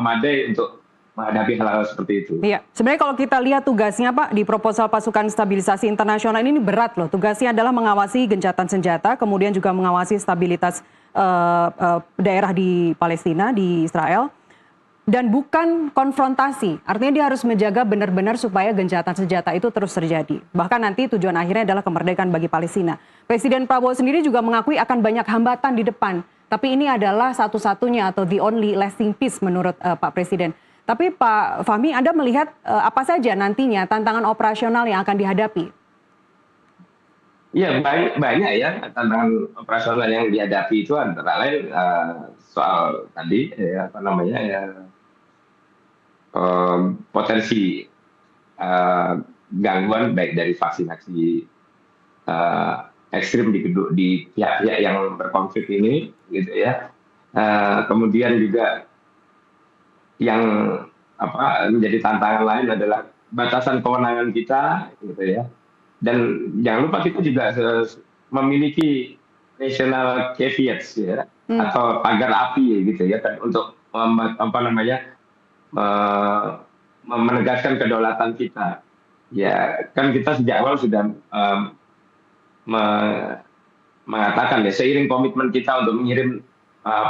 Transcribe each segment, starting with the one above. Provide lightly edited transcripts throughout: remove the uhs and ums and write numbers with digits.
memadai untuk menghadapi hal-hal seperti itu. Iya, sebenarnya kalau kita lihat tugasnya Pak di proposal pasukan stabilisasi internasional ini berat loh. Tugasnya adalah mengawasi gencatan senjata, kemudian juga mengawasi stabilitas daerah di Palestina, di Israel, dan bukan konfrontasi. Artinya dia harus menjaga benar-benar supaya gencatan senjata itu terus terjadi. Bahkan nanti tujuan akhirnya adalah kemerdekaan bagi Palestina. Presiden Prabowo sendiri juga mengakui akan banyak hambatan di depan. Tapi ini adalah satu-satunya atau the only lasting peace menurut Pak Presiden. Tapi Pak Fahmi, Anda melihat apa saja nantinya tantangan operasional yang akan dihadapi? Ya, banyak ya tantangan operasional yang dihadapi itu, antara lain soal tadi ya, apa namanya ya, potensi gangguan baik dari vaksinasi ekstrim di pihak-pihak yang berkonflik ini, gitu ya. Kemudian juga yang menjadi tantangan lain adalah batasan kewenangan kita, gitu ya. Dan jangan lupa kita juga memiliki national caveats ya, atau pagar api gitu ya, kan, untuk menegaskan kedaulatan kita. Ya, kan kita sejak awal sudah mengatakan ya, seiring komitmen kita untuk mengirim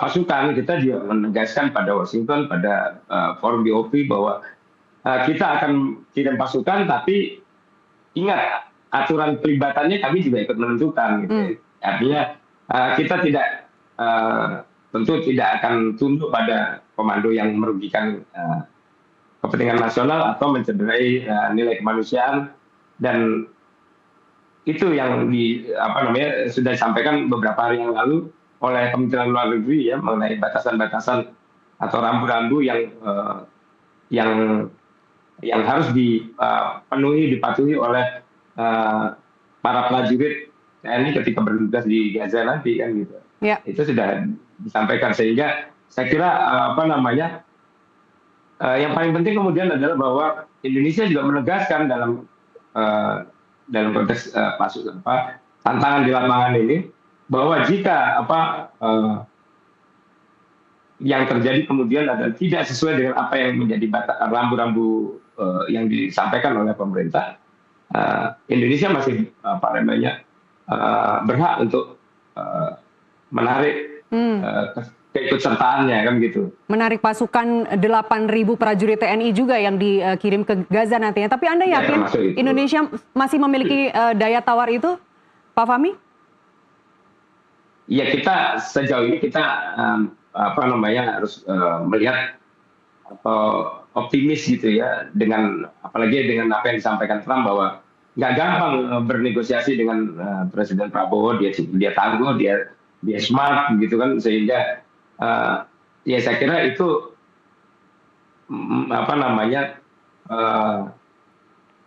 pasukan, kita juga menegaskan pada Washington, pada forum BOP bahwa kita akan kirim pasukan, tapi ingat aturan pelibatannya kami juga ikut menentukan. Gitu. Artinya kita tentu tidak akan tunduk pada komando yang merugikan kepentingan nasional atau mencederai nilai kemanusiaan, dan itu yang sudah disampaikan beberapa hari yang lalu oleh Kementerian Luar Negeri ya, mengenai batasan-batasan atau rambu-rambu yang harus dipatuhi oleh para prajurit TNI ketika bertugas di Gaza nanti, kan gitu. Ya. Itu sudah disampaikan, sehingga saya kira yang paling penting kemudian adalah bahwa Indonesia juga menegaskan dalam konteks tantangan di lapangan ini, bahwa jika yang terjadi kemudian adalah tidak sesuai dengan apa yang menjadi rambu-rambu yang disampaikan oleh pemerintah, Indonesia masih berhak untuk menarik keikutsertaannya, kan gitu. Menarik pasukan 8.000 prajurit TNI juga yang dikirim ke Gaza nantinya. Tapi Anda yakin Indonesia masih memiliki daya tawar itu, Pak Fahmi? Ya, kita sejauh ini kita harus melihat atau optimis gitu ya, apalagi dengan apa yang disampaikan Trump, bahwa nggak gampang bernegosiasi dengan Presiden Prabowo. Dia tangguh, dia smart gitu kan, sehingga ya saya kira itu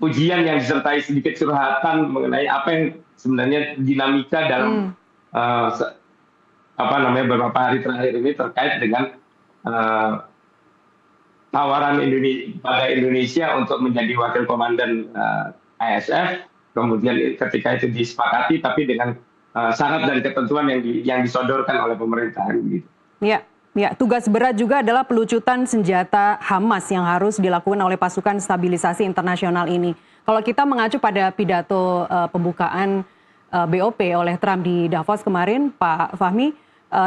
ujian yang disertai sedikit curhatan mengenai apa yang sebenarnya dinamika dalam beberapa hari terakhir ini terkait dengan tawaran Indonesia untuk menjadi wakil komandan ISF, kemudian ketika itu disepakati tapi dengan syarat dan ketentuan yang disodorkan oleh pemerintah, gitu. Ya, tugas berat juga adalah pelucutan senjata Hamas yang harus dilakukan oleh pasukan stabilisasi internasional ini. Kalau kita mengacu pada pidato pembukaan BOP oleh Trump di Davos kemarin, Pak Fahmi,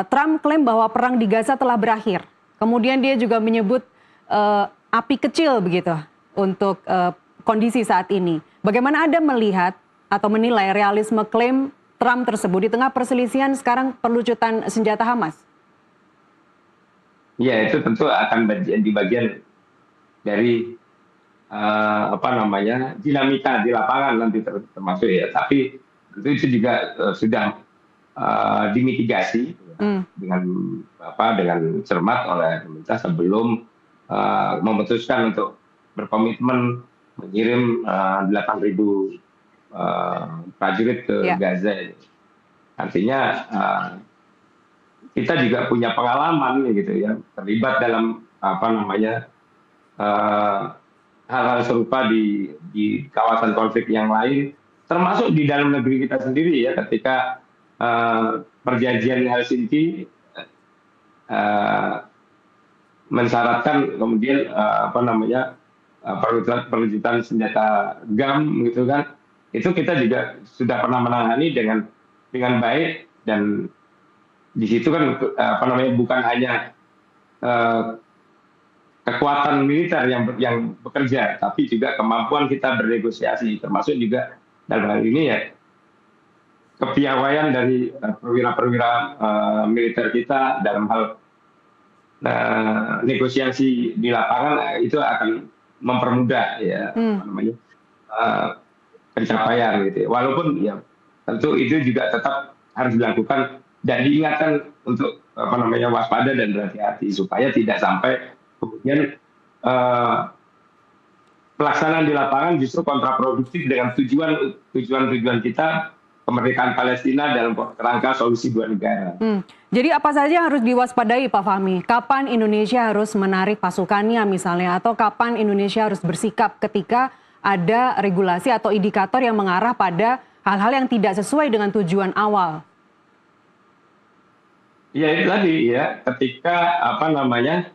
Trump klaim bahwa perang di Gaza telah berakhir. Kemudian dia juga menyebut api kecil begitu untuk kondisi saat ini. Bagaimana Anda melihat atau menilai realisme klaim Trump tersebut di tengah perselisihan sekarang pelucutan senjata Hamas? Ya, itu tentu akan menjadi bagian dari dinamika di lapangan nanti termasuk ya. Tapi tentu itu juga sudah dimitigasi dengan cermat oleh pemerintah sebelum memutuskan untuk berkomitmen mengirim 8.000 prajurit ke Gaza. Artinya kita juga punya pengalaman gitu ya, terlibat dalam hal-hal serupa di kawasan konflik yang lain, termasuk di dalam negeri kita sendiri ya, ketika perjanjian Helsinki mensyaratkan kemudian apa namanya perlucutan senjata GAM gitu kan, itu kita juga sudah pernah menangani dengan baik. Dan di situ kan apa namanya bukan hanya eh, kekuatan militer yang bekerja, tapi juga kemampuan kita bernegosiasi, termasuk juga dalam hal ini ya kepiawaian dari perwira-perwira militer kita dalam hal negosiasi di lapangan, itu akan mempermudah ya apa namanya eh, pencapaian gitu. Walaupun ya tentu itu juga tetap harus dilakukan dan diingatkan untuk apa namanya waspada dan berhati-hati supaya tidak sampai kemudian eh, pelaksanaan di lapangan justru kontraproduktif dengan tujuan kita kemerdekaan Palestina dalam kerangka solusi dua negara. Jadi apa saja yang harus diwaspadai Pak Fahmi? Kapan Indonesia harus menarik pasukannya misalnya, atau kapan Indonesia harus bersikap ketika ada regulasi atau indikator yang mengarah pada hal-hal yang tidak sesuai dengan tujuan awal? Ya itu tadi ya, ketika apa namanya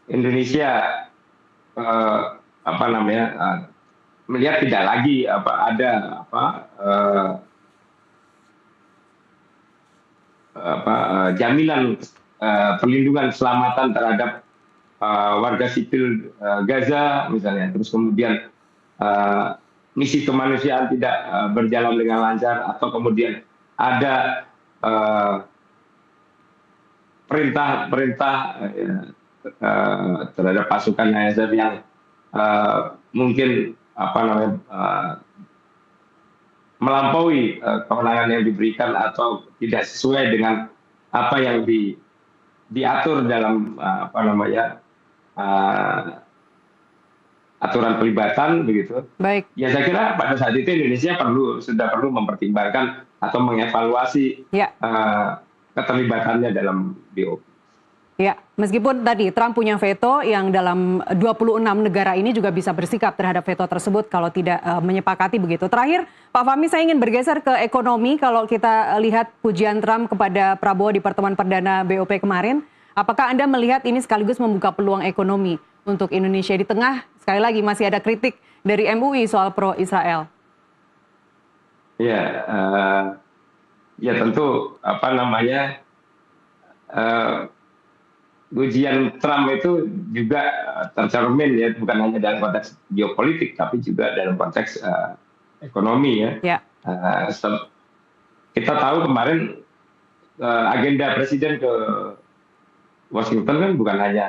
Indonesia apa namanya melihat tidak lagi ada jaminan perlindungan keselamatan terhadap warga sipil Gaza misalnya, terus kemudian misi kemanusiaan tidak berjalan dengan lancar, atau kemudian ada perintah-perintah terhadap pasukan ISF yang mungkin apa namanya melampaui kewenangan yang diberikan atau tidak sesuai dengan apa yang diatur dalam apa namanya aturan pelibatan begitu. Baik. Ya saya kira pada saat itu Indonesia sudah perlu mempertimbangkan atau mengevaluasi keterlibatannya dalam BOP. Ya, meskipun tadi Trump punya veto yang dalam 26 negara ini juga bisa bersikap terhadap veto tersebut kalau tidak menyepakati begitu. Terakhir, Pak Fahmi, saya ingin bergeser ke ekonomi. Kalau kita lihat pujian Trump kepada Prabowo di pertemuan perdana BOP kemarin, apakah Anda melihat ini sekaligus membuka peluang ekonomi untuk Indonesia di tengah, sekali lagi masih ada kritik dari MUI soal pro-Israel? Ya, ya tentu apa namanya ujian Trump itu juga tercermin ya, bukan hanya dalam konteks geopolitik tapi juga dalam konteks ekonomi ya. Kita tahu kemarin agenda presiden ke Washington kan bukan hanya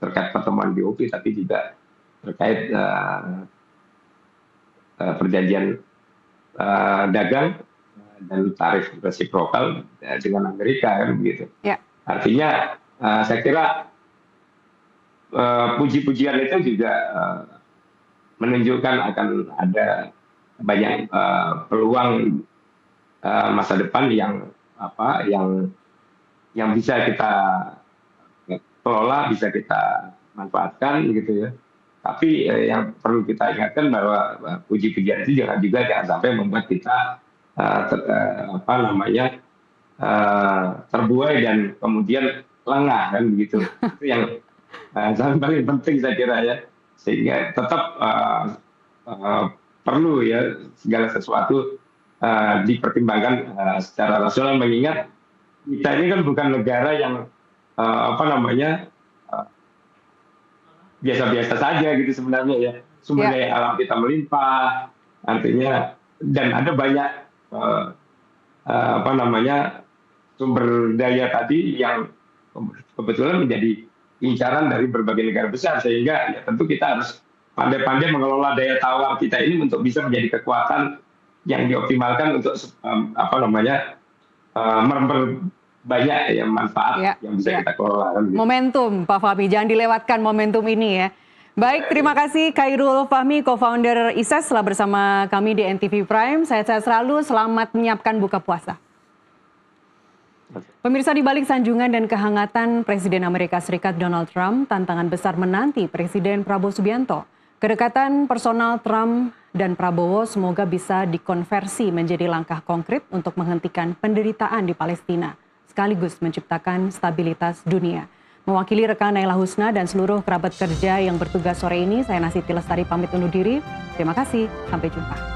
terkait pertemuan BOP tapi juga terkait perjanjian dagang dan tarif resiprokal dengan Amerika kan begitu. Artinya saya kira puji-pujian itu juga menunjukkan akan ada banyak peluang masa depan yang bisa kita kelola, bisa kita manfaatkan gitu ya. Tapi yang perlu kita ingatkan bahwa puji-pujian itu jangan sampai membuat kita terbuai dan kemudian lengah kan begitu. Itu yang paling penting saya kira ya, sehingga tetap perlu ya segala sesuatu dipertimbangkan secara rasional, mengingat kita ini kan bukan negara yang biasa-biasa saja gitu sebenarnya ya. Sumber daya alam kita melimpah, artinya, dan ada banyak sumber daya tadi yang kebetulan menjadi incaran dari berbagai negara besar, sehingga ya tentu kita harus pandai-pandai mengelola daya tawar kita ini untuk bisa menjadi kekuatan yang dioptimalkan untuk memperbanyak ya manfaat yang bisa kita kelola. Momentum Pak Fahmi, jangan dilewatkan momentum ini ya. Baik, terima kasih Khairul Fahmi, co-founder ISES, telah bersama kami di NTV Prime. Sehat-sehat selalu, selamat menyiapkan buka puasa. Pemirsa, di balik sanjungan dan kehangatan Presiden Amerika Serikat Donald Trump, tantangan besar menanti Presiden Prabowo Subianto. Kedekatan personal Trump dan Prabowo semoga bisa dikonversi menjadi langkah konkret untuk menghentikan penderitaan di Palestina. sekaligus menciptakan stabilitas dunia. Mewakili rekan Naila Husna dan seluruh kerabat kerja yang bertugas sore ini, saya Nasiti Lestari pamit undur diri. Terima kasih, sampai jumpa.